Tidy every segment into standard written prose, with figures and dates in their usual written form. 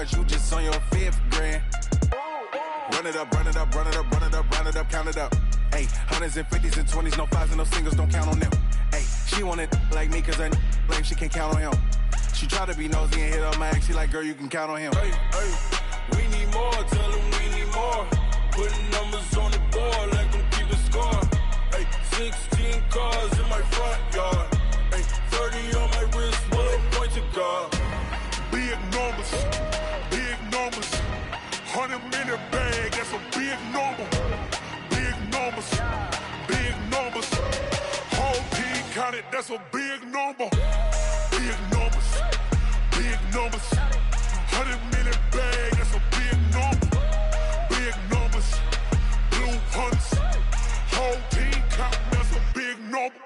charge, you just on your 5th grand. Run it up, run it up, run it up, run it up, run it up, count it up. Hey, hundreds and 50s and 20s, no 5s and no singles, don't count on them. Hey, she want it like me, cause her lame, she can't count on him. She try to be nosy and hit up my ex, she like, girl, you can count on him. Hey, hey, we need more, tell them we need more. Putting numbers on the board, let them keep the score. Hey, 16 cars in my front yard. Hey, 30 on my wrist, bullet point to God. Big numbers, big numbers. 100-minute bag, that's a big number. Big numbers, big numbers. Whole team counted, that's a big number. Big numbers, big numbers. 100-minute bag, that's a big number. Big numbers, blue hunts. Whole team counting, that's a big number.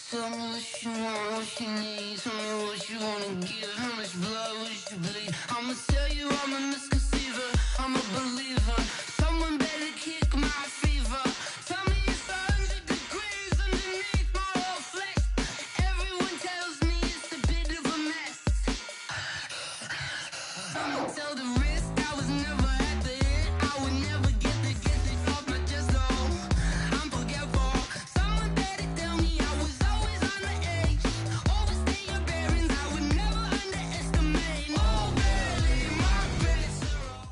Tell me what you want, what you need. Tell me what you wanna give. How much blood would you bleed? I'ma tell you I'm a misconceiver. I'm a believer. Someone better kick my fever. Tell me it's 100 degrees underneath my whole flesh. Everyone tells me it's a bit of a mess. I'ma tell the risk I was never at the end. I would never get it off my chest though. I'm forgetful. Someone better tell me I was always on the edge. Overstay your bearings, I would never underestimate. Oh, barely, my credits are all.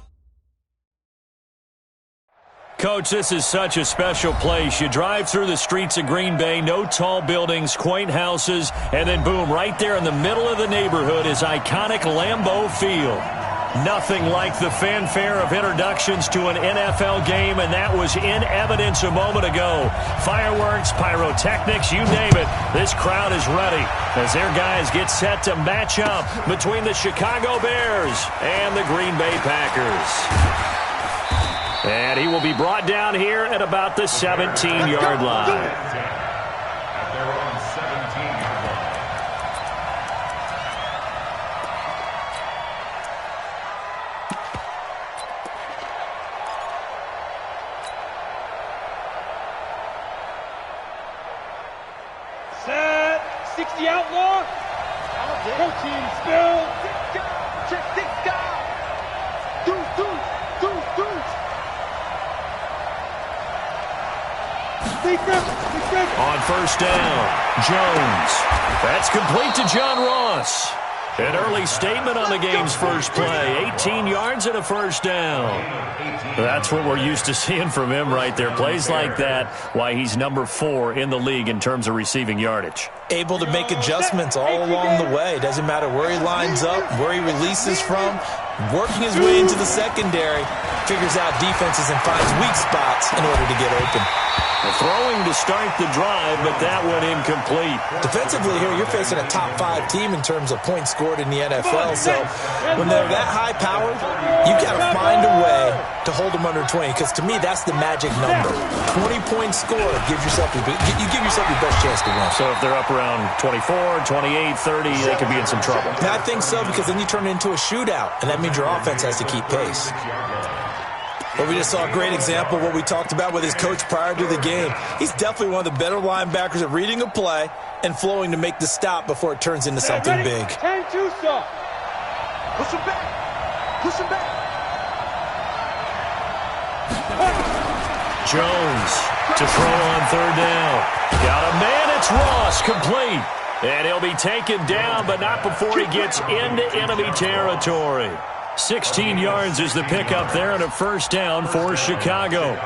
Coach, this is such a special place. You drive through the streets of Green Bay, no tall buildings, quaint houses, and then boom, right there in the middle of the neighborhood is iconic Lambeau Field. Nothing like the fanfare of introductions to an NFL game, and that was in evidence a moment ago. Fireworks, pyrotechnics, you name it. This crowd is ready as their guys get set to match up between the Chicago Bears and the Green Bay Packers. And he will be brought down here at about the 17-yard line. Set, 60 outlaw. Protein spill. On first down, Jones. That's complete to John Ross. An early statement on the game's first play. 18 yards and a first down. That's what we're used to seeing from him right there. Plays like that, why he's number 4 in the league in terms of receiving yardage. Able to make adjustments all along the way. Doesn't matter where he lines up, where he releases from. Working his way into the secondary. Figures out defenses and finds weak spots in order to get open. Throwing to start the drive, but that went incomplete. Defensively here, you're facing a top 5 team in terms of points scored in the NFL. So when they're that high-powered, you got to find a way to hold them under 20. Because to me, that's the magic number. 20-point score gives yourself your best chance to win. So if they're up around 24, 28, 30, they could be in some trouble. And I think so, because then you turn it into a shootout, and that means your offense has to keep pace. But we just saw a great example of what we talked about with his coach prior to the game. He's definitely one of the better linebackers at reading a play and flowing to make the stop before it turns into something big. 10-2 stop. Push him back. Push him back. Jones to throw on third down. Got a man, it's Ross, complete. And he'll be taken down, but not before he gets into enemy territory. 16 yards is the pickup there and a first down for Chicago.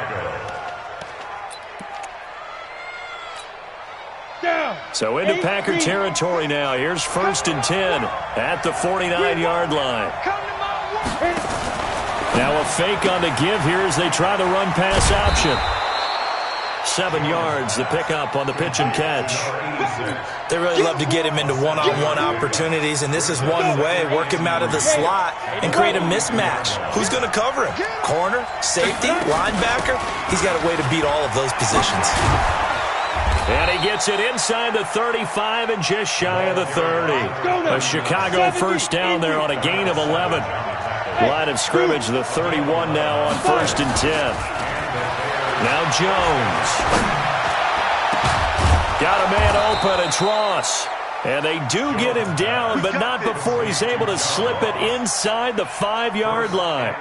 So into Packer territory now. Here's 1st and 10 at the 49-yard line. Now a fake on the give here as they try the run-pass option. 7 yards, the pickup on the pitch and catch. They really love to get him into one-on-one opportunities, and this is one way. Work him out of the slot and create a mismatch. Who's going to cover him? Corner, safety, linebacker? He's got a way to beat all of those positions. And he gets it inside the 35 and just shy of the 30. A Chicago first down there on a gain of 11. Line of scrimmage, the 31 now on 1st and 10. Now Jones. Got a man open, it's Ross. And they do get him down, but not before he's able to slip it inside the 5-yard line.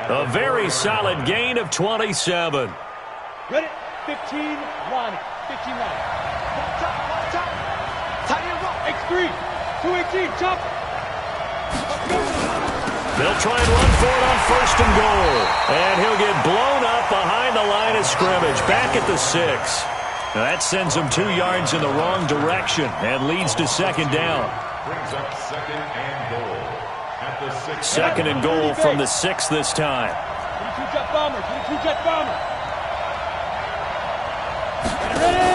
A very solid gain of 27. Ready? 15, line. 15 line. Top. Tight end rock. X3. 218, chop. They'll try and run for it on 1st and goal. And he'll get blown up behind the line of scrimmage. Back at the 6. Now that sends him 2 yards in the wrong direction and leads to 2nd down. Brings up 2nd and goal at the 6. 2nd and goal from the 6 this time. 22 jet bomber. 22 jet bomber. Ready?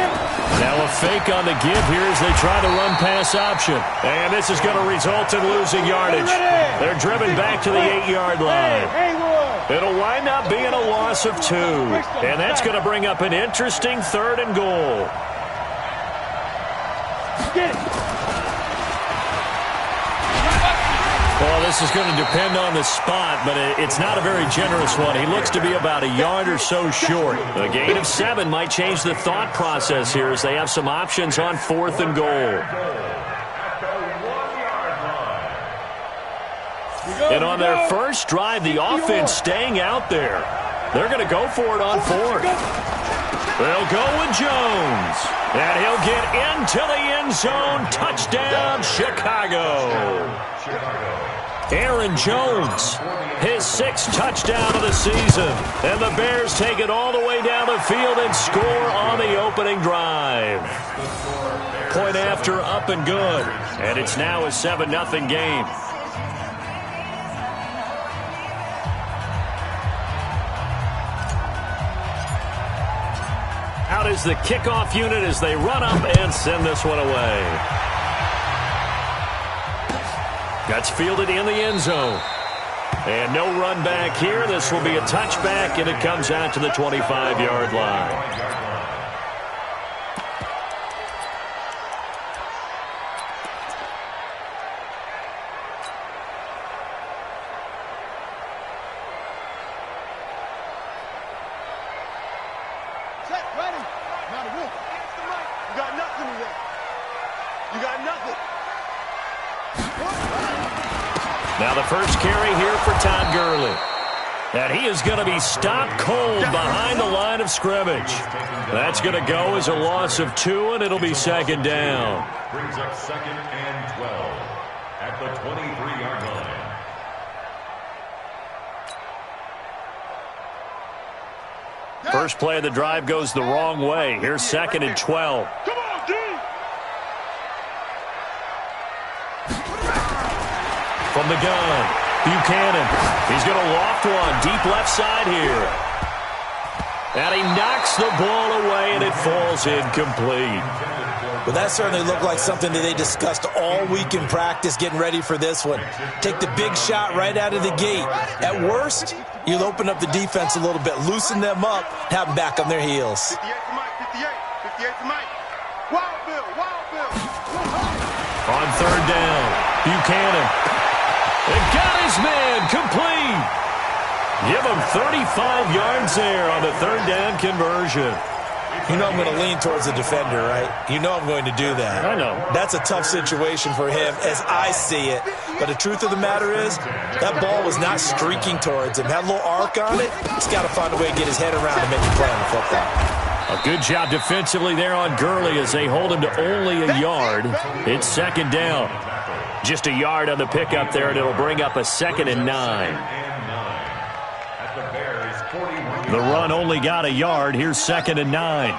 Now a fake on the give here as they try the run-pass option. And this is going to result in losing yardage. They're driven back to the 8-yard line. It'll wind up being a loss of 2. And that's going to bring up an interesting 3rd and goal. Well, this is going to depend on the spot, but it's not a very generous one. He looks to be about a yard or so short. A gain of 7 might change the thought process here as they have some options on 4th and goal. And on their first drive, the offense staying out there. They're going to go for it on 4th. They'll go with Jones. And he'll get into the end zone. Touchdown, Chicago. Aaron Jones, his 6th touchdown of the season. And the Bears take it all the way down the field and score on the opening drive. Point after, up and good. And it's now a 7-0 game. Out is the kickoff unit as they run up and send this one away. That's fielded in the end zone. And no run back here. This will be a touchback, and it comes out to the 25-yard line. Now the first carry here for Todd Gurley. And he is going to be stopped cold behind the line of scrimmage. That's going to go as a loss of 2, and it'll be second down. Brings up 2nd and 12 at the 23-yard line. First play of the drive goes the wrong way. Here's 2nd and 12. Come on, D! From the gun, Buchanan. He's going to loft one deep left side here. And he knocks the ball away, and it falls incomplete. Well, that certainly looked like something that they discussed all week in practice getting ready for this one. Take the big shot right out of the gate. At worst, you'll open up the defense a little bit, loosen them up, have them back on their heels. 58 to Mike, 58 to Mike. Wild Bill. On third down, Buchanan. And got his man complete. Give him 35 yards there on the third down conversion. You know I'm going to lean towards the defender, right? You know I'm going to do that. I know. That's a tough situation for him as I see it. But the truth of the matter is, that ball was not streaking towards him. Had a little arc on it. He's got to find a way to get his head around and make a play on the football. A good job defensively there on Gurley as they hold him to only a yard. It's second down. Just a yard on the pickup there, and it'll bring up a 2nd and 9. The run only got a yard. Here's 2nd and 9. 58,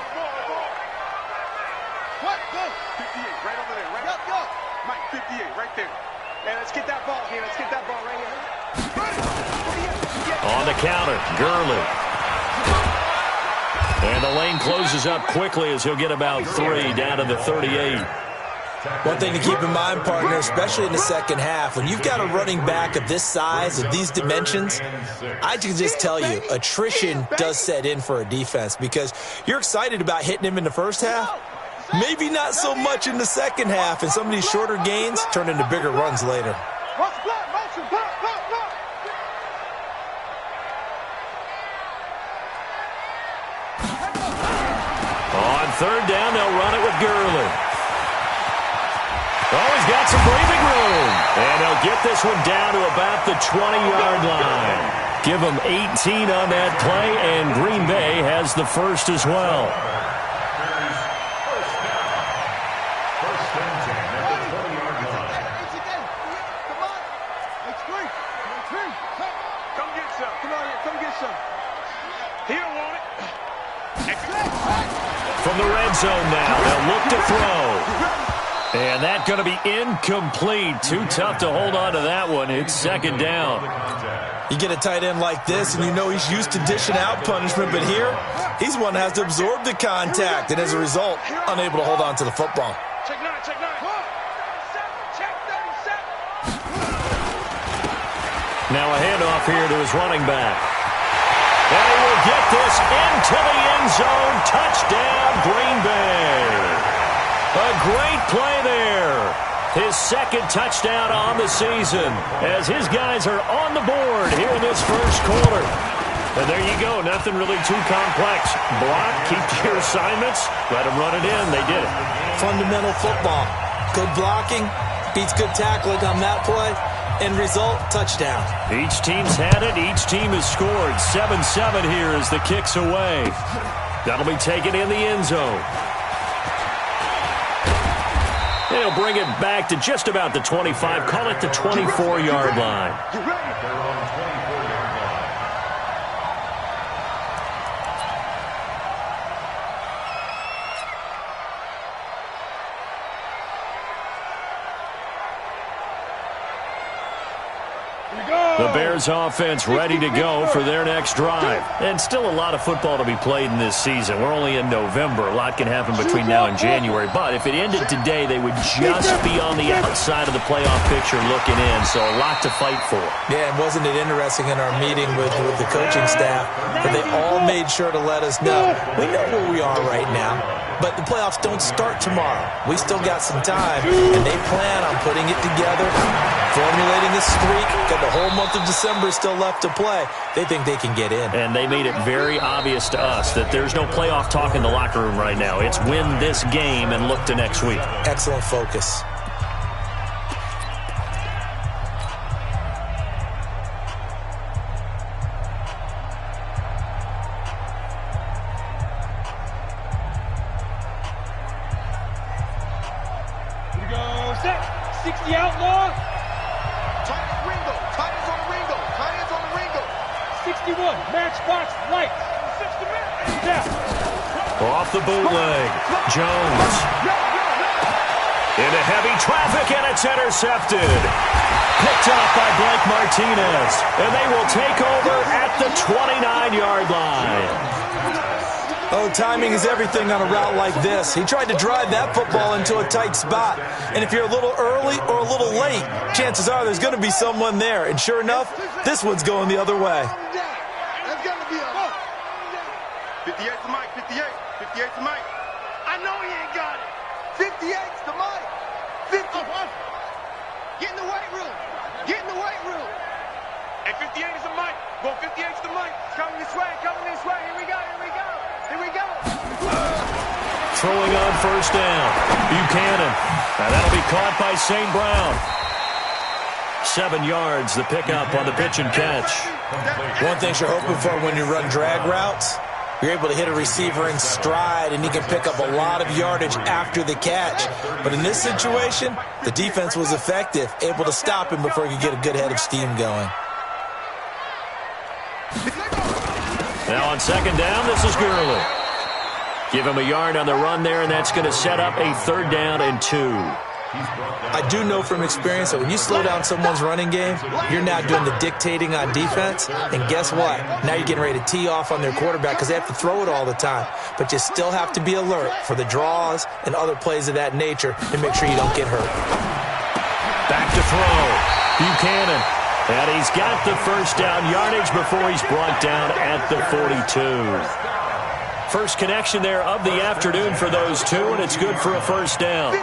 right over there. Mike, 58, right there. And let's get that ball here. Let's get that ball right here. On the counter, Gurley. And the lane closes up quickly as he'll get about 3 down to the 38. One thing to keep in mind, partner, especially in the second half, when you've got a running back of this size, of these dimensions, I can just tell you, attrition does set in for a defense because you're excited about hitting him in the first half. Maybe not so much in the second half, and some of these shorter gains turn into bigger runs later. On third down, they'll run it with Gurley. Oh, he's got some breathing room. And they'll get this one down to about the 20-yard line. Give them 18 on that play, and Green Bay has the first as well. First and 10 at the 20-yard line. Come get some. Come on here. Come get some. He don't want it. From the red zone now, they'll look to throw. And that's going to be incomplete. Too tough to hold on to that one. It's second down. You get a tight end like this, and you know he's used to dishing out punishment, but here, he's one that has to absorb the contact, and as a result, unable to hold on to the football. Check 9. Now a handoff here to his running back. And he will get this into the end zone. Touchdown, Green Bay. A great play there. His second touchdown on the season as his guys are on the board here in this first quarter. And there you go. Nothing really too complex. Block, keep to your assignments, let them run it in. They did it. Fundamental football. Good blocking beats good tackling on that play. End result, touchdown. Each team's had it. Each team has scored. 7-7 here as the kick's away. That'll be taken in the end zone. They'll bring it back to just about the 25. Call it the 24-yard line. They're on 24-yard line. The the Bears offense ready to go for their next drive. And still a lot of football to be played in this season. We're only in November. A lot can happen between now and January. But if it ended today, they would just be on the outside of the playoff picture looking in. So a lot to fight for. Yeah, and wasn't it interesting in our meeting with the coaching staff that they all made sure to let us know, we know where we are right now, but the playoffs don't start tomorrow. We still got some time, and they plan on putting it together, formulating a streak. Got the whole month of December still left to play. They think they can get in. And they made it very obvious to us that there's no playoff talk in the locker room right now. It's win this game and look to next week. Excellent focus. Off the bootleg. Jones. Into heavy traffic, and it's intercepted. Picked up by Blake Martinez. And they will take over at the 29-yard line. Oh, timing is everything on a route like this. He tried to drive that football into a tight spot. And if you're a little early or a little late, chances are there's going to be someone there. And sure enough, this one's going the other way. 58's the mic, 58. 58's the mic. I know he ain't got it. 58's the mic. 50. Get in the weight room. Get in the weight room. And 58 is the mic. Go 58's the mic. Coming this way, coming this way. Here we go, here we go. Here we go. Throwing on first down. Buchanan. Now that'll be caught by St. Brown. 7 yards, the pickup on the pitch and catch. One thing you're hoping for when you run drag routes, you're able to hit a receiver in stride, and he can pick up a lot of yardage after the catch. But in this situation, the defense was effective, able to stop him before he could get a good head of steam going. Now on second down, this is Gurley. Give him a yard on the run there, and that's going to set up a 3rd down and 2. I do know from experience that when you slow down someone's running game, you're now doing the dictating on defense. And guess what? Now you're getting ready to tee off on their quarterback because they have to throw it all the time. But you still have to be alert for the draws and other plays of that nature to make sure you don't get hurt. Back to throw. Buchanan. And he's got the first down yardage before he's brought down at the 42. First connection there of the afternoon for those two, and it's good for a first down.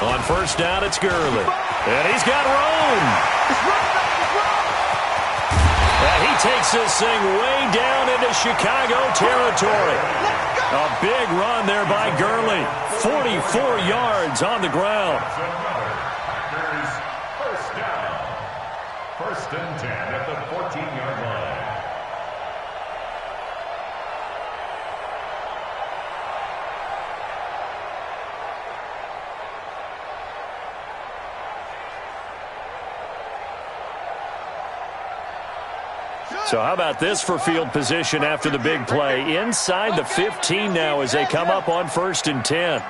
On first down, it's Gurley. And he's got room. And he takes this thing way down into Chicago territory. A big run there by Gurley. 44 yards on the ground. First down. 1st and 10 at the 14-yard line. So how about this for field position after the big play? Inside the 15 now as they come up on 1st and 10.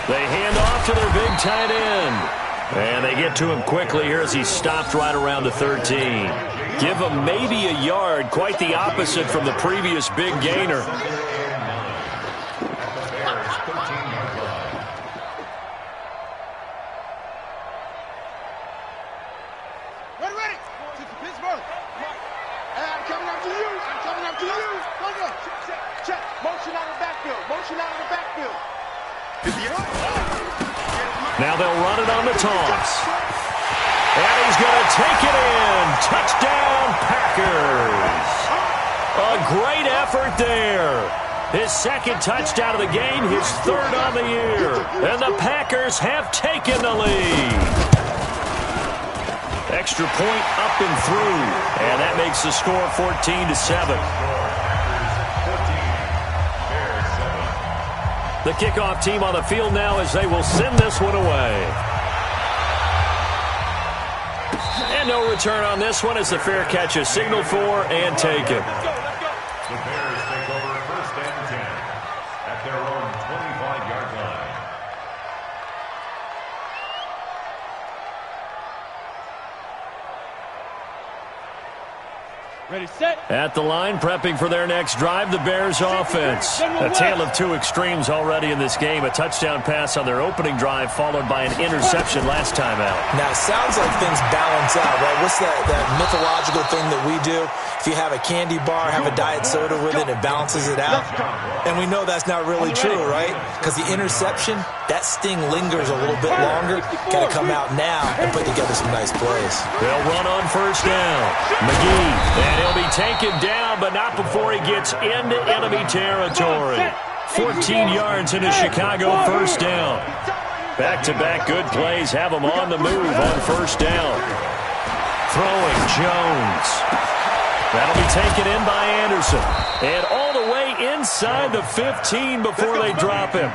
They hand off to their big tight end. And they get to him quickly here as he stopped right around the 13. Give him maybe a yard, quite the opposite from the previous big gainer. Now they'll run it on the toss. And he's going to take it in. Touchdown, Packers. A great effort there. His 2nd touchdown of the game, his 3rd on the year. And the Packers have taken the lead. Extra point up and through. And that makes the score 14-7. The kickoff team on the field now as they will send this one away. And no return on this one as the fair catch is signaled for and taken. The Bears take over 1st and 10 at their own 25-yard line. Ready, set. At the line, prepping for their next drive, the Bears offense. A tale of two extremes already in this game. A touchdown pass on their opening drive, followed by an interception last time out. Now, it sounds like things balance out, right? What's that mythological thing that we do? If you have a candy bar, have a diet soda with it, it balances it out. And we know that's not really true, right? Because the interception, that sting lingers a little bit longer. Got to come out now and put together some nice plays. They'll run on 1st down. McGee, and he'll be taken down, but not before he gets into enemy territory. 14 yards into Chicago 1st down. Back-to-back good plays have him on the move on 1st down. Throwing Jones. That'll be taken in by Anderson. And all the way inside the 15 before they drop him.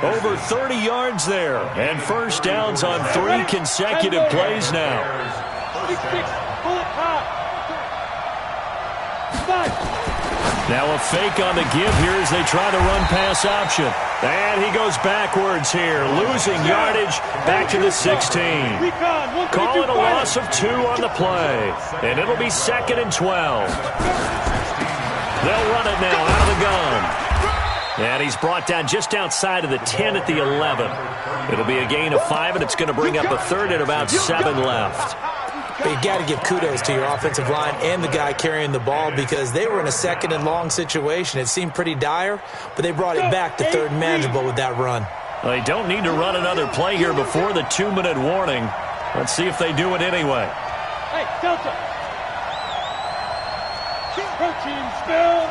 Over 30 yards there. And 1st downs on 3 consecutive plays now. Now a fake on the give here as they try the run-pass option. And he goes backwards here, losing yardage back to the 16. Call it a loss of 2 on the play. And it'll be 2nd and 12. They'll run it now out of the gun. And he's brought down just outside of the 10 at the 11. It'll be a gain of 5, and it's going to bring up a 3rd and about 7 left. But you got to give kudos to your offensive line and the guy carrying the ball because they were in a 2nd and long situation. It seemed pretty dire, but they brought it back to 3rd and manageable with that run. Well, they don't need to run another play here before the 2-minute warning. Let's see if they do it anyway. Hey, Delta. Protein spill.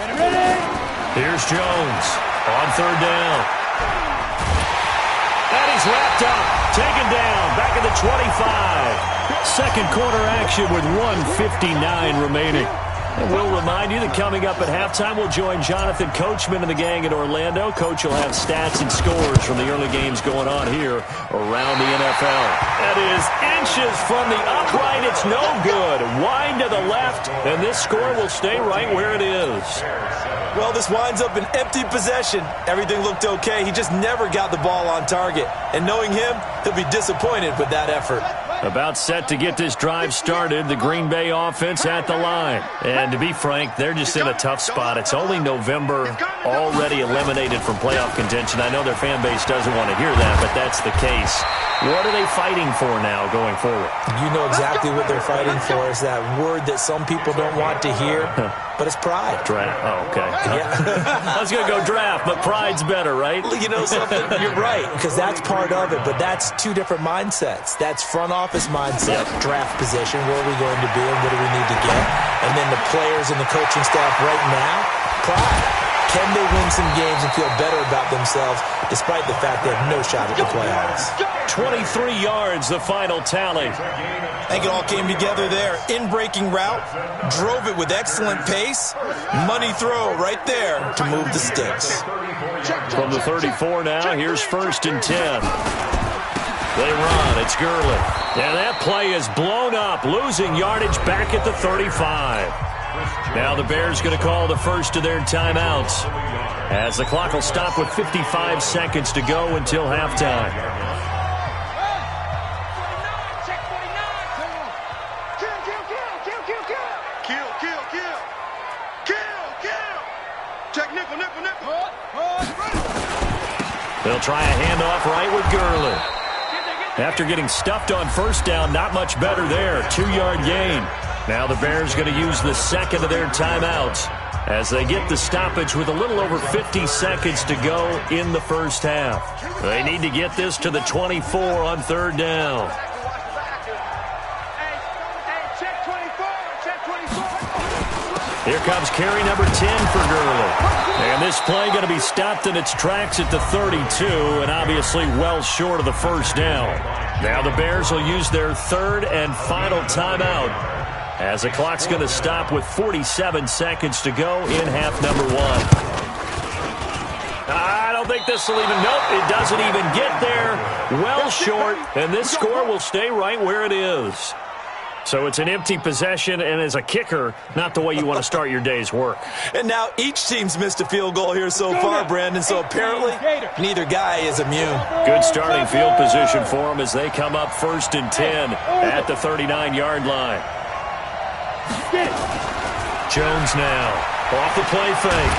Ready? Here's Jones on 3rd down. And he's wrapped up, taken down, back at the 25. Second quarter action with 1:59 remaining. And we'll remind you that coming up at halftime, we'll join Jonathan Coachman and the gang in Orlando. Coach will have stats and scores from the early games going on here around the NFL. That is inches from the upright. It's no good. Wide to the left, and this score will stay right where it is. Well, this winds up an empty possession. Everything looked okay. He just never got the ball on target. And knowing him, he'll be disappointed with that effort. About set to get this drive started, the Green Bay offense at the line. And to be frank, they're just in a tough spot. It's only November, already eliminated from playoff contention. I know their fan base doesn't want to hear that, but that's the case. What are they fighting for now going forward? You know exactly what they're fighting for. Is that word that some people don't want to hear, but it's pride. Draft. Oh, okay. Yeah. I was going to go draft, but pride's better, right? You know something? You're right, because that's part of it, but that's 2 different mindsets. That's front office mindset, draft position, where are we going to be and what do we need to get? And then the players and the coaching staff right now, pride. Can they win some games and feel better about themselves despite the fact they have no shot at the playoffs? 23 yards, the final tally. I think it all came together there. In-breaking route, drove it with excellent pace. Money throw right there to move the sticks. From the 34 now, here's 1st and 10. They run. It's Gurley. And that play is blown up, losing yardage back at the 35. Now the Bears going to call the first of their timeouts as the clock will stop with 55 seconds to go until halftime. Check nickel. They'll try a handoff right with Gurley. After getting stuffed on 1st down, not much better there. 2-yard gain. Now the Bears going to use the second of their timeouts as they get the stoppage with a little over 50 seconds to go in the 1st half. They need to get this to the 24 on 3rd down. Here comes carry number 10 for Gurley. And this play going to be stopped in its tracks at the 32 and obviously well short of the 1st down. Now the Bears will use their 3rd and final timeout as the clock's going to stop with 47 seconds to go in half number 1. I don't think this will even, nope, it doesn't even get there. Well short, and this score will stay right where it is. So it's an empty possession, and as a kicker, not the way you want to start your day's work. And now each team's missed a field goal here so far, Brandon, so apparently neither guy is immune. Good starting field position for them as they come up 1st and 10 at the 39-yard line. Jones now off the play fake.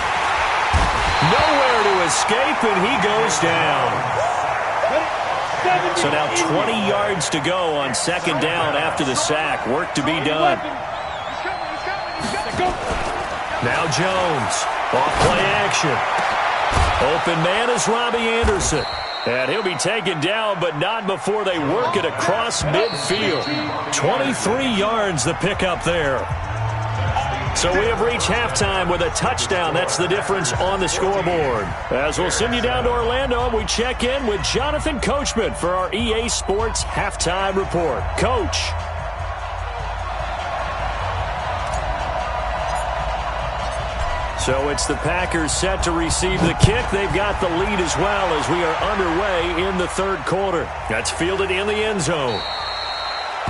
Nowhere to escape, and he goes down. So now 20 yards to go on 2nd down after the sack. Work to be done. Now Jones, off play action. Open man is Robbie Anderson. And he'll be taken down, but not before they work it across midfield. 23 yards the pickup there. So we have reached halftime with a touchdown. That's the difference on the scoreboard. As we'll send you down to Orlando, we check in with Jonathan Coachman for our EA Sports Halftime Report. Coach. So it's the Packers set to receive the kick. They've got the lead as well as we are underway in the 3rd quarter. That's fielded in the end zone.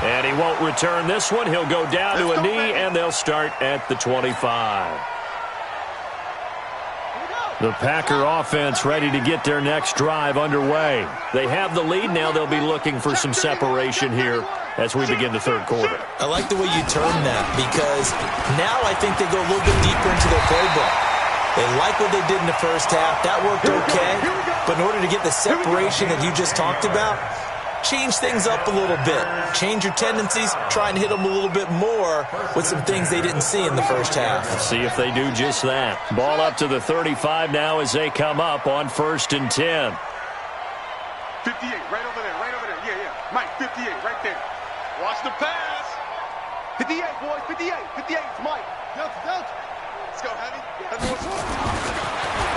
And he won't return this one. He'll go down to a knee, and they'll start at the 25. The Packer offense ready to get their next drive underway. They have the lead. Now they'll be looking for some separation here as we begin the 3rd quarter. I like the way you term that because now I think they go a little bit deeper into their playbook. They like what they did in the first half. That worked okay. But in order to get the separation that you just talked about, change things up a little bit. Change your tendencies. Try and hit them a little bit more with some things they didn't see in the first half. Let's see if they do just that. Ball up to the 35 now as they come up on 1st and 10. 58, right over there, right over there. Yeah, yeah. Mike, 58, right there. Watch the pass. 58, boys, 58. 58, it's Mike. Delta. Let's go, Heavy.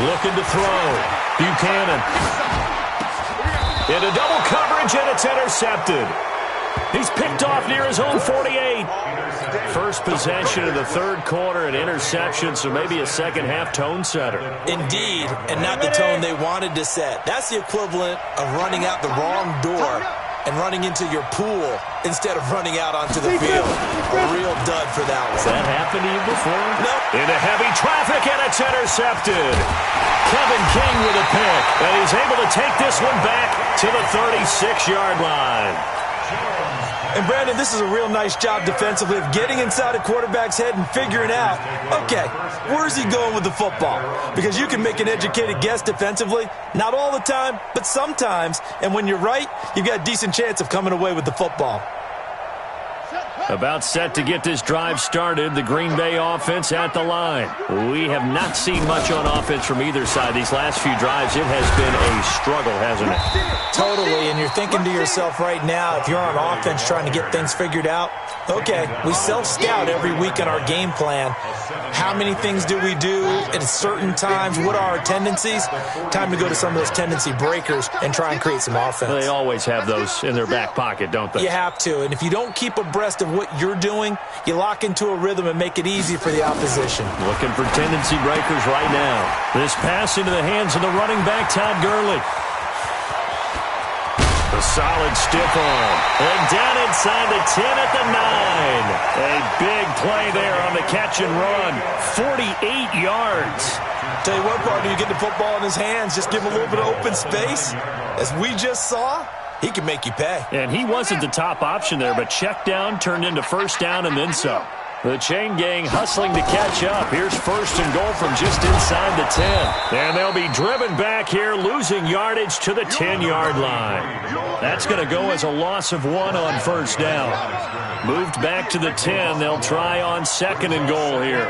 Looking to throw. Buchanan. Into double coverage, and it's intercepted. He's picked off near his own 48. First possession of the 3rd quarter, an interception, so maybe a second-half tone setter. Indeed, and not the tone they wanted to set. That's the equivalent of running out the wrong door and running into your pool instead of running out onto the field. A real dud for that one. Has that happened to you before? No. Into heavy traffic, and it's intercepted. Kevin King with a pick, and he's able to take this one back to the 36-yard line. And, Brandon, this is a real nice job defensively of getting inside a quarterback's head and figuring out, okay, where's he going with the football? Because you can make an educated guess defensively, not all the time, but sometimes. And when you're right, you've got a decent chance of coming away with the football. About set to get this drive started, the Green Bay offense at the line. We have not seen much on offense from either side. These last few drives, it has been a struggle, hasn't it? Totally, and you're thinking to yourself right now, if you're on offense trying to get things figured out, okay, we self-scout every week in our game plan. How many things do we do at certain times? What are our tendencies? Time to go to some of those tendency breakers and try and create some offense. They always have those in their back pocket, don't they? You have to, and if you don't keep abreast of what you're doing, you lock into a rhythm and make it easy for the opposition. Looking for tendency breakers right now. This pass into the hands of the running back, Todd Gurley. A solid stiff arm. And down inside the 10 at the 9. A big play there on the catch and run. 48 yards. Tell you what, partner, you get the football in his hands, just give him a little bit of open space. As we just saw, he can make you pay. And he wasn't the top option there, but check down turned into 1st down and then some. The chain gang hustling to catch up. Here's 1st and goal from just inside the 10. And they'll be driven back here, losing yardage to the 10-yard line. That's going to go as a loss of 1 on 1st down. Moved back to the 10. They'll try on 2nd and goal here.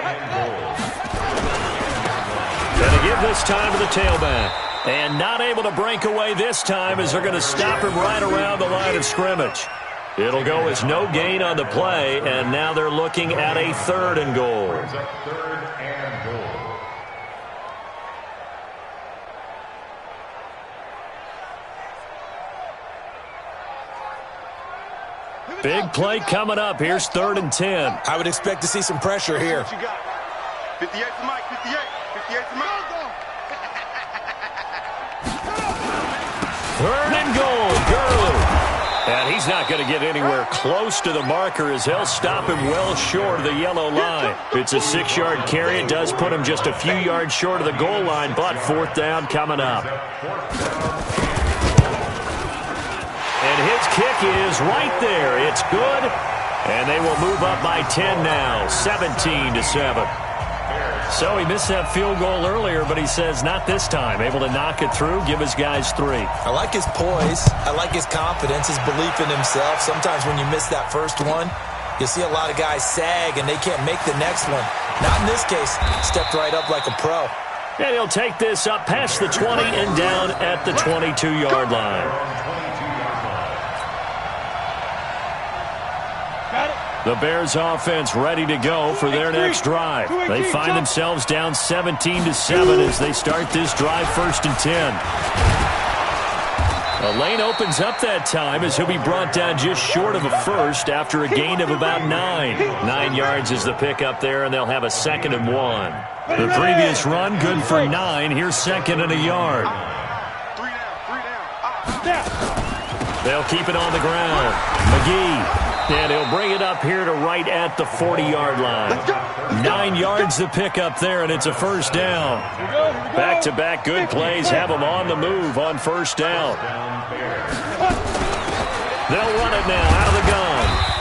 Going to give this time to the tailback. And not able to break away this time as they're going to stop him right around the line of scrimmage. It'll go as no gain on the play, and now they're looking at a 3rd and goal. Big play coming up. Here's 3rd and 10. I would expect to see some pressure here. 58 for Mike, 58. 58 for Mike. Third and goal, Gurley. And he's not going to get anywhere close to the marker as he'll stop him well short of the yellow line. It's a 6-yard carry. It does put him just a few yards short of the goal line, but fourth down coming up. And his kick is right there. It's good. And they will move up by 10 now, 17-7. So he missed that field goal earlier, but he says not this time. Able to knock it through, give his guys 3. I like his poise. I like his confidence, his belief in himself. Sometimes when you miss that first one, you'll see a lot of guys sag and they can't make the next one. Not in this case. Stepped right up like a pro. And he'll take this up past the 20 and down at the 22-yard line. The Bears offense ready to go for their next drive. They find themselves down 17-7 as they start this drive, 1st and 10. A lane opens up that time as he'll be brought down just short of a first after a gain of about 9. 9 yards is the pickup there, and they'll have a 2nd and 1. The previous run good for 9. Here's 2nd and a yard. They'll keep it on the ground. McGee. And he'll bring it up here to right at the 40-yard line. 9 yards to pick up there, and it's a first down. Back-to-back good plays have them on the move on first down. They'll run it now out of the gun.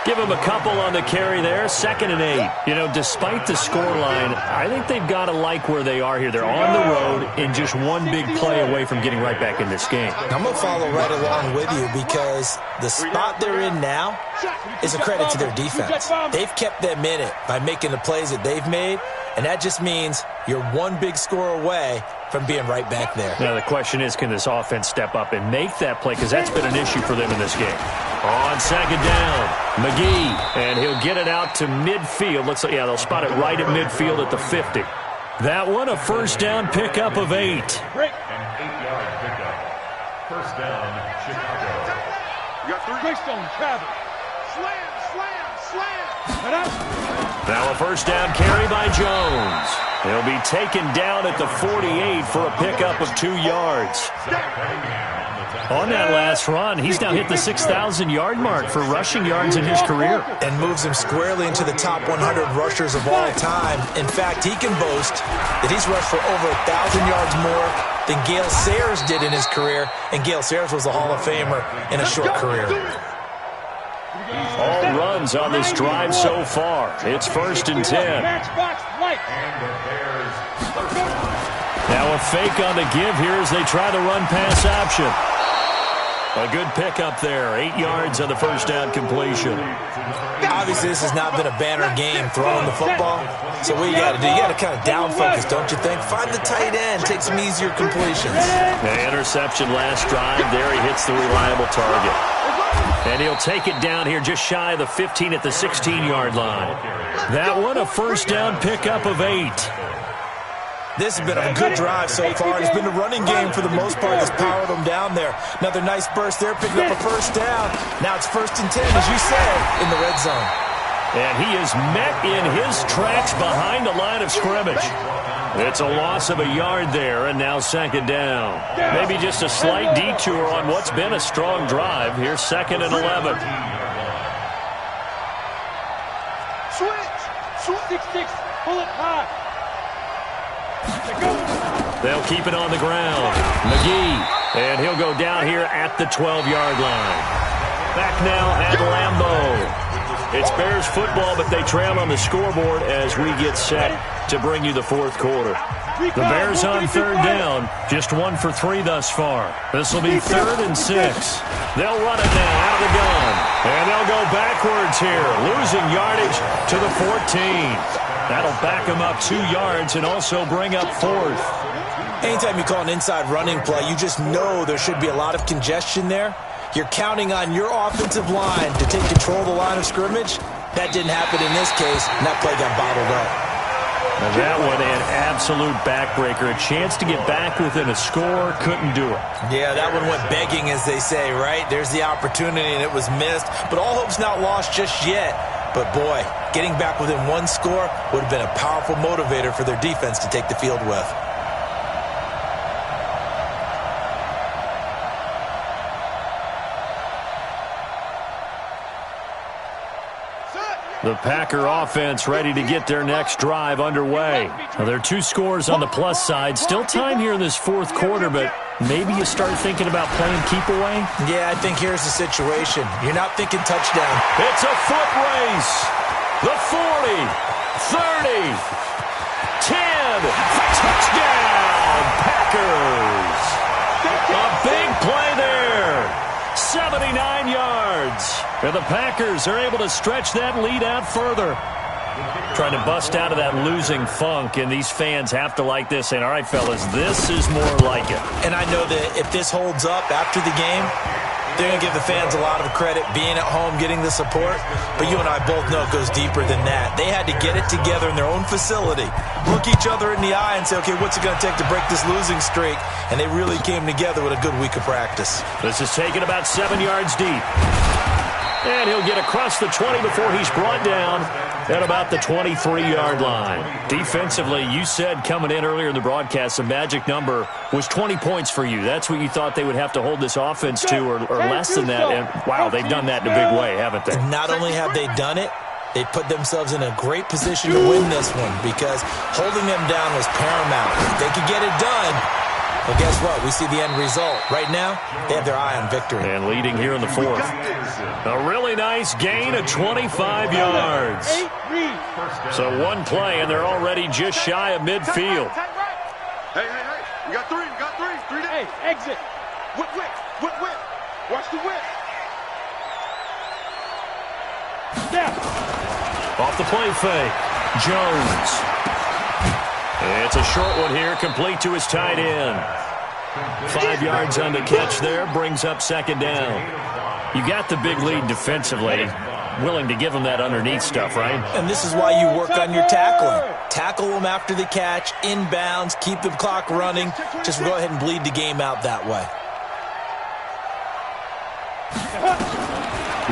Give him a couple on the carry there, 2nd and 8. You know, despite the scoreline, I think they've got to like where they are here. They're on the road and just one big play away from getting right back in this game. I'm going to follow right along with you because the spot they're in now is a credit to their defense. They've kept them in it by making the plays that they've made, and that just means you're one big score away from being right back there. Now, the question is, can this offense step up and make that play? Because that's been an issue for them in this game. On 2nd down, McGee, and he'll get it out to midfield. Looks like, yeah, they'll spot it right at midfield at the 50. That one, a first down pickup of 8. An 8-yard pickup. First down, Chicago. You got 3. Greystone travel. Slam, slam, slam. Now a first down carry by Jones. He'll be taken down at the 48 for a pickup of 2 yards. On that last run, he's now hit the 6,000-yard mark for rushing yards in his career. And moves him squarely into the top 100 rushers of all time. In fact, he can boast that he's rushed for over 1,000 yards more than Gale Sayers did in his career. And Gale Sayers was a Hall of Famer in a short career. All runs on this drive so far. It's 1st and 10. Now a fake on the give here as they try the run-pass option. A good pickup there. 8 yards on the first down completion. Obviously, this has not been a banner game throwing the football. So what you got to do, you got to kind of down focus, don't you think? Find the tight end, take some easier completions. The interception last drive. There he hits the reliable target. And he'll take it down here just shy of the 15 at the 16-yard line. That one, a first down pickup of 8. This has been a good drive so far. It's been a running game for the most part that's powered them down there. Another nice burst there, picking up a first down. Now it's 1st and 10, as you said, in the red zone. And he is met in his tracks behind the line of scrimmage. It's a loss of a yard there, and now 2nd down. Maybe just a slight detour on what's been a strong drive. Here's 2nd and 11. Switch. 6-6. Pull it high. They'll keep it on the ground. McGee, and he'll go down here at the 12-yard line. Back now at Lambeau. It's Bears football, but they trail on the scoreboard as we get set to bring you the 4th quarter. The Bears on 3rd down, just 1 for 3 thus far. This will be 3rd and 6. They'll run it now out of the gun, and they'll go backwards here, losing yardage to the 14. That'll back them up 2 yards and also bring up 4th. Anytime you call an inside running play, you just know there should be a lot of congestion there. You're counting on your offensive line to take control of the line of scrimmage. That didn't happen in this case, and that play got bottled up. And that one, an absolute backbreaker. A chance to get back within a score, couldn't do it. Yeah, that one went begging, as they say, right? There's the opportunity, and it was missed. But all hope's not lost just yet. But, boy, getting back within 1 score would have been a powerful motivator for their defense to take the field with. The Packer offense ready to get their next drive underway. Now, there are 2 scores on the plus side. Still time here in this fourth quarter, but maybe you start thinking about playing keep away? Yeah, I think here's the situation. You're not thinking touchdown. It's a foot race. The 40, 30, 10, touchdown, Packers. A big play there. 79 yards. And the Packers are able to stretch that lead out further. Trying to bust out of that losing funk, and these fans have to like this. And all right, fellas, this is more like it. And I know that if this holds up after the game, they're going to give the fans a lot of credit being at home, getting the support. But you and I both know it goes deeper than that. They had to get it together in their own facility, look each other in the eye and say, okay, what's it going to take to break this losing streak? And they really came together with a good week of practice. This is taken about 7 yards deep. And he'll get across the 20 before he's brought down at about the 23-yard line. Defensively, you said coming in earlier in the broadcast, the magic number was 20 points for you. That's what you thought they would have to hold this offense to, or less than that. And, wow, they've done that in a big way, haven't they? Not only have they done it, they put themselves in a great position to win this one because holding them down was paramount. If they could get it done, well, guess what? We see the end result. Right now, they have their eye on victory. And leading here in the fourth. A really nice gain of 25 yards. So one play, and they're already just shy of midfield. Hey, we got three. Hey, exit. Whip. Watch the whip. Step. Off the play fake. Jones. It's a short one here, complete to his tight end. 5 yards on the catch there, brings up second down. You got the big lead defensively. Willing to give them that underneath stuff, right? And this is why you work on your tackling. Tackle them after the catch, inbounds, keep the clock running. Just go ahead and bleed the game out that way.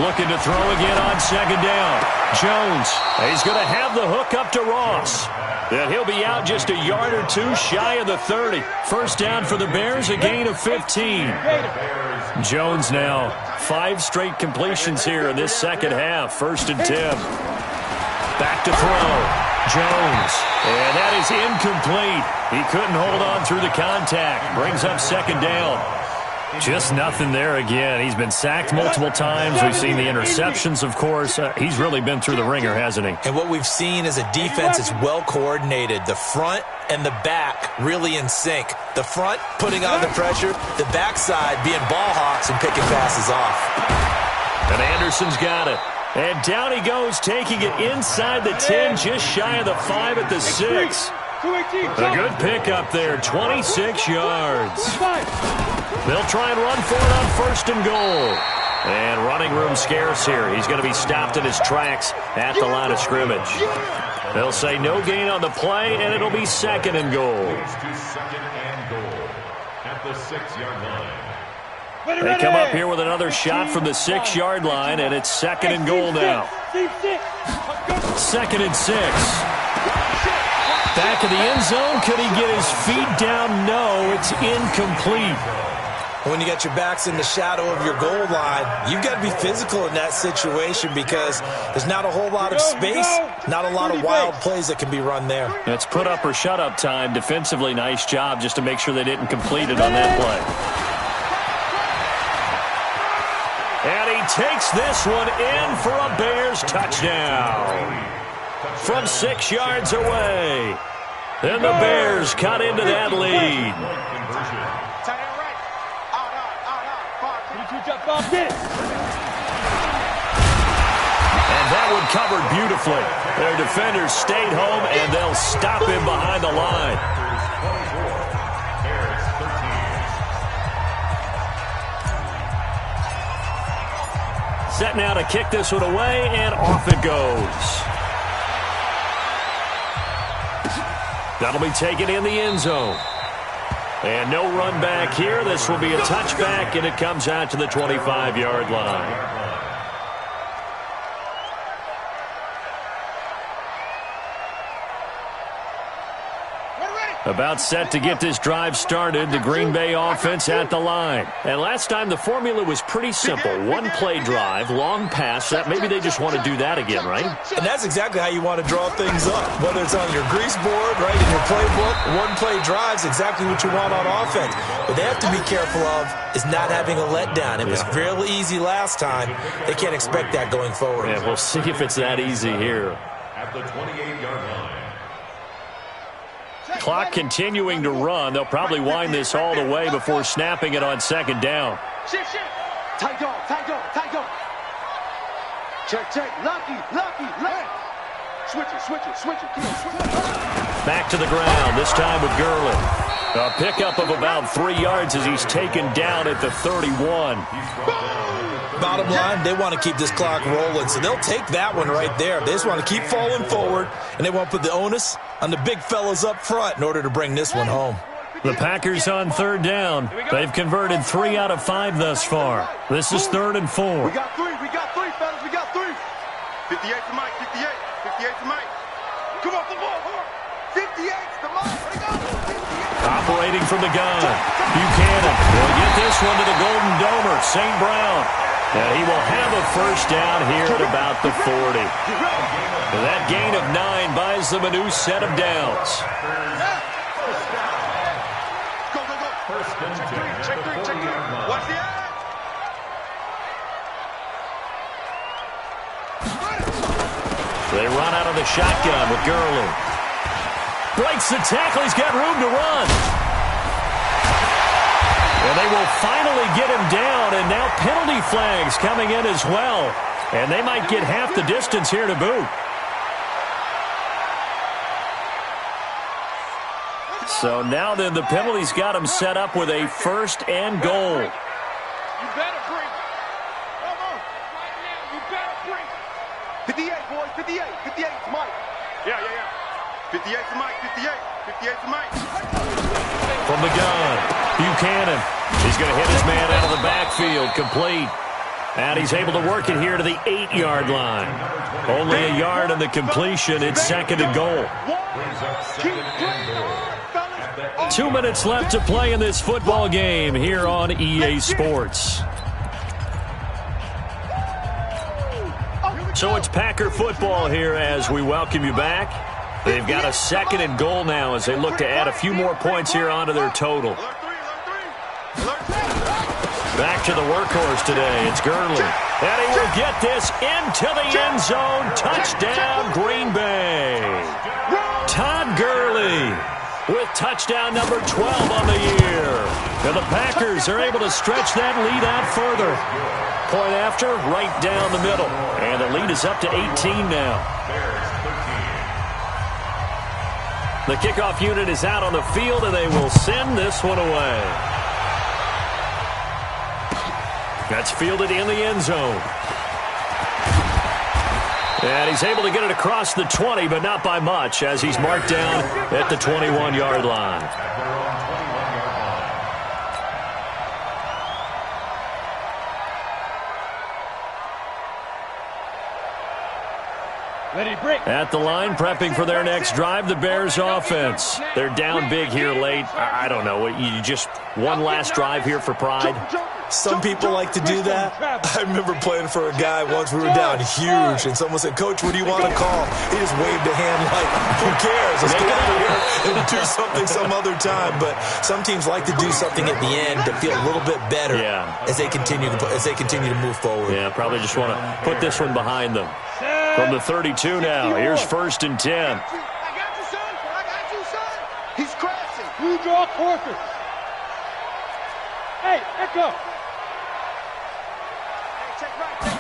Looking to throw again on second down. Jones, he's going to have the hook up to Ross. And he'll be out just a yard or two shy of the 30. First down for the Bears, a gain of 15. Jones now 5 straight completions here in this second half. 1st and 10. Back to throw. Jones. And that is incomplete. He couldn't hold on through the contact. Brings up second down. Just nothing there again. He's been sacked multiple times. We've seen the interceptions, of course. He's really been through the ringer, hasn't he? And what we've seen is a defense that's well coordinated. The front and the back really in sync. The front putting on the pressure, the backside being ball hawks and picking passes off. And Anderson's got it. And down he goes, taking it inside the 10, just shy of the 5 at the 6. A good pickup there, 26 yards. They'll try and run for it on 1st and goal. And running room scarce here. He's going to be stopped in his tracks at the line of scrimmage. They'll say no gain on the play, and it'll be 2nd and goal. At the 6-yard line. They come up here with another shot from the 6-yard line, and it's 2nd and goal now. 2nd and 6. Back of the end zone. Could he get his feet down? No, it's incomplete. When you got your backs in the shadow of your goal line, you've got to be physical in that situation because there's not a whole lot of space, not a lot of wild plays that can be run there. It's put up or shut up time. Defensively, nice job just to make sure they didn't complete it on that play. And he takes this one in for a Bears touchdown. From 6 yards away. And the Bears cut into that lead. And that one covered beautifully. Their defenders stayed home, and they'll stop him behind the line. Set now to kick this one away, and off it goes. That'll be taken in the end zone. And no run back here. This will be a touchback, and it comes out to the 25-yard line. About set to get this drive started, the Green Bay offense at the line. And last time the formula was pretty simple. One play drive, long pass. Maybe they just want to do that again, right? And that's exactly how you want to draw things up. Whether it's on your grease board, right, in your playbook, one play drive's exactly what you want on offense. What they have to be careful of is not having a letdown. It was real easy last time. They can't expect that going forward. Yeah, we'll see if it's that easy here. At the 28-yard line. Clock continuing to run. They'll probably wind this all the way before snapping it on second down. Shift. Tight dog. Check. Lucky. Switch it. Back to the ground, this time with Gurley. A pickup of about 3 yards as he's taken down at the 31. Bottom line, they want to keep this clock rolling, so they'll take that one right there. They just want to keep falling forward, and they want to put the onus on the big fellas up front in order to bring this one home. The Packers on third down. They've converted 3 out of 5 thus far. This is 3rd and 4. We got three, fellas. We got 3. 58 to Mike, 58 to Mike. Come on, 58's to Mike. Let it go. Operating from the gun, Buchanan will get this one to the Golden Domer, St. Brown. And he will have a first down here at about the 40. And that gain of 9 buys them a new set of downs. Go. Check 3. Watch the eye. They run out of the shotgun with Gurley. Breaks the tackle. He's got room to run. And they will finally get him down, and now penalty flags coming in as well. And they might get half the distance here to boot. So now then the penalty's got him set up with a 1st and goal. You better bring it. Come on. Right now, you better bring it. 58, boys. 58 to Mike. Yeah. 58 to Mike. 58 to Mike. From the gun, Buchanan. He's going to hit his man out of the backfield, complete. And he's able to work it here to the 8-yard line. Only a yard on the completion. It's 2nd and goal. 2 minutes left to play in this football game here on EA Sports. So it's Packer football here as we welcome you back. They've got a 2nd and goal now as they look to add a few more points here onto their total. Back to the workhorse today. It's Gurley. And he will get this into the end zone. Touchdown, Green Bay. Todd Gurley with touchdown number 12 on the year. And the Packers are able to stretch that lead out further. Point after, right down the middle. And the lead is up to 18 now. The kickoff unit is out on the field, and they will send this one away. That's fielded in the end zone. And he's able to get it across the 20, but not by much, as he's marked down at the 21-yard line. At the line, prepping for their next drive, the Bears offense. They're down big here late. I don't know. You just one last drive here for pride? Some people like to do that. I remember playing for a guy once. We were down huge, and someone said, "Coach, what do you want to call?" He just waved a hand like, "Who cares? Let's get out of here and do something some other time." But some teams like to do something at the end to feel a little bit better as they continue to move forward. Yeah, probably just want to put this one behind them. From the 32 now, here's 1st and 10. I got you, son. He's crashing. You draw quarters. Hey, echo.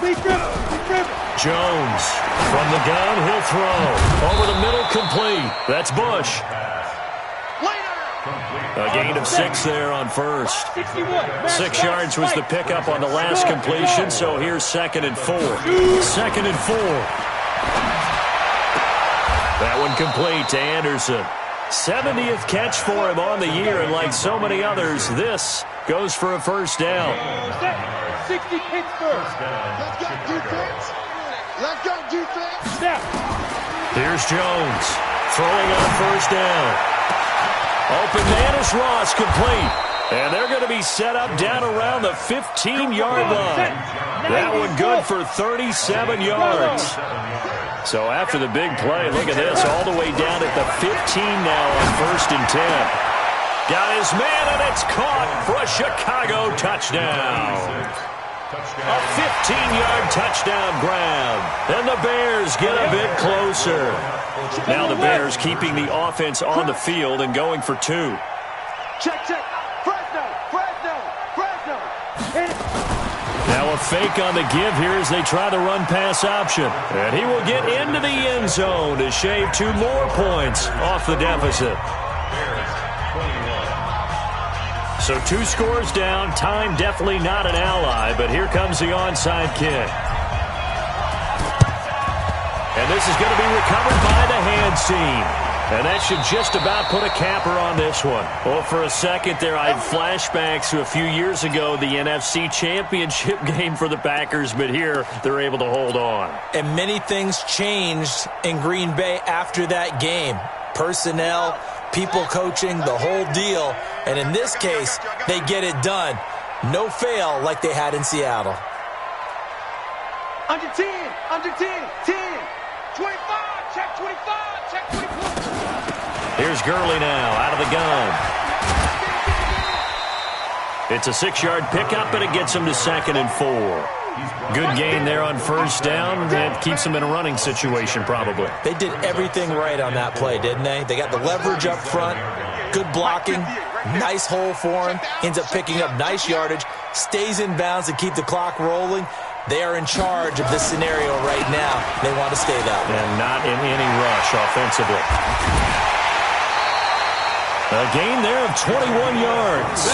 Be driven. Jones from the gun, he'll throw. Over the middle, complete. That's Bush. A gain of 6 there on 1st. 6 yards was the pickup on the last completion, so here's 2nd and 4. 2nd and 4. That one complete to Anderson. 70th catch for him on the year, and like so many others, this goes for a first down. 60 Pittsburgh. Let's go, defense. Let's go, defense. Snap. Here's Jones throwing on first down. Open man is Ross, complete. And they're going to be set up down around the 15-yard line. That one good for 37 yards. So after the big play, look at this, all the way down at the 15 now on 1st and 10. Got his man, and it's caught for a Chicago touchdown. A 15-yard touchdown grab. And the Bears get a bit closer. Now the Bears keeping the offense on the field and going for 2. Check. Fresno. Now a fake on the give here as they try the run-pass option. And he will get into the end zone to shave 2 more points off the deficit. So 2 scores down. Time definitely not an ally, but here comes the onside kick. And this is going to be recovered by the hands team. And that should just about put a capper on this one. Well, for a second there, I had flashbacks to a few years ago, the NFC Championship game for the Packers, but here they're able to hold on. And many things changed in Green Bay after that game. Personnel, people coaching, the whole deal. And in this case, they get it done. No fail like they had in Seattle. Under 10, 10, 25, check 25, check 24. Here's Gurley now, out of the gun. It's a 6-yard pickup, but it gets him to 2nd and 4. Good gain there on 1st down. It keeps him in a running situation, probably. They did everything right on that play, didn't they? They got the leverage up front, good blocking, nice hole for him, ends up picking up nice yardage, stays in bounds to keep the clock rolling. They are in charge of this scenario right now. They want to stay that way. And not in any rush offensively. A gain there of 21 yards.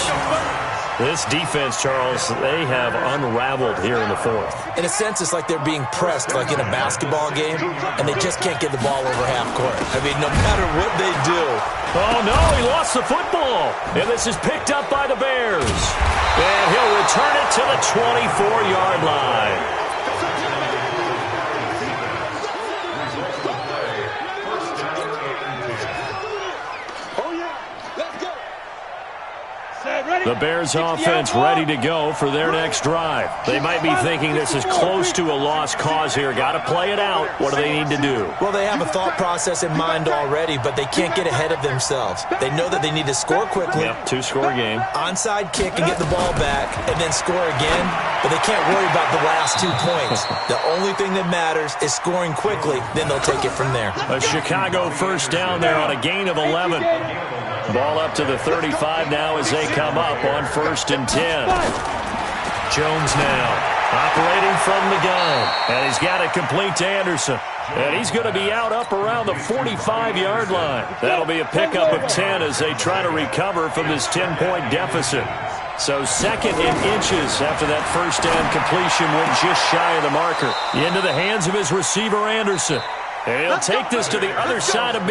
This defense, Charles, they have unraveled here in the 4th. In a sense, it's like they're being pressed like in a basketball game, and they just can't get the ball over half court. I mean, no matter what they do. Oh, no, he lost the football. And this is picked up by the Bears. And he'll return it to the 24-yard line. The Bears offense ready to go for their next drive. They might be thinking this is close to a lost cause here. Got to play it out. What do they need to do? Well, they have a thought process in mind already, but they can't get ahead of themselves. They know that they need to score quickly. Yep, 2-score game. Onside kick and get the ball back and then score again, but they can't worry about the last 2 points. The only thing that matters is scoring quickly, then they'll take it from there. A Chicago 1st down there on a gain of 11. Ball up to the 35 now as they come up on 1st and 10. Jones now operating from the gun. And he's got it complete to Anderson. And he's going to be out up around the 45-yard line. That'll be a pickup of 10 as they try to recover from this 10-point deficit. So 2nd and inches after that 1st down completion went just shy of the marker. Into the hands of his receiver, Anderson. And he'll take this to the other side of